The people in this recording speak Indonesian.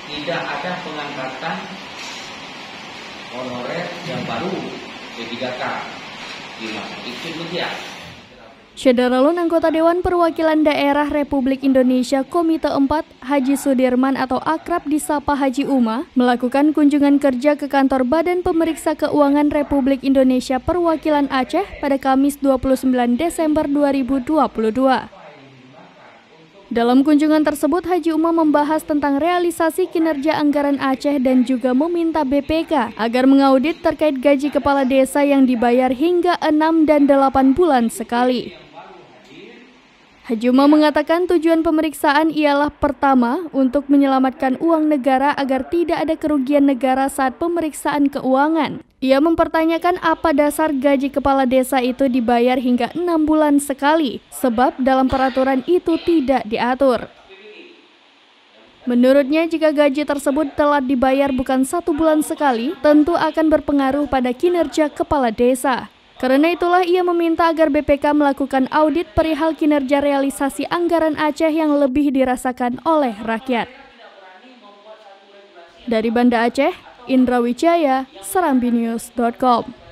tidak ada pengangkatan honorer yang baru P3K di masa itu ya. Syederalun anggota Dewan Perwakilan Daerah Republik Indonesia Komite 4 Haji Sudirman atau akrab disapa Haji Uma melakukan kunjungan kerja ke kantor Badan Pemeriksa Keuangan Republik Indonesia Perwakilan Aceh pada Kamis 29 Desember 2022. Dalam kunjungan tersebut, Haji Uma membahas tentang realisasi kinerja anggaran Aceh dan juga meminta BPK agar mengaudit terkait gaji kepala desa yang dibayar hingga 6 dan 8 bulan sekali. Haji Uma mengatakan tujuan pemeriksaan ialah pertama, untuk menyelamatkan uang negara agar tidak ada kerugian negara saat pemeriksaan keuangan. Ia mempertanyakan apa dasar gaji kepala desa itu dibayar hingga 6 bulan sekali, sebab dalam peraturan itu tidak diatur. Menurutnya, jika gaji tersebut telat dibayar bukan 1 bulan sekali, tentu akan berpengaruh pada kinerja kepala desa. Karena itulah ia meminta agar BPK melakukan audit perihal kinerja realisasi anggaran Aceh yang lebih dirasakan oleh rakyat. Dari Banda Aceh, Indra Wijaya, serambinews.com.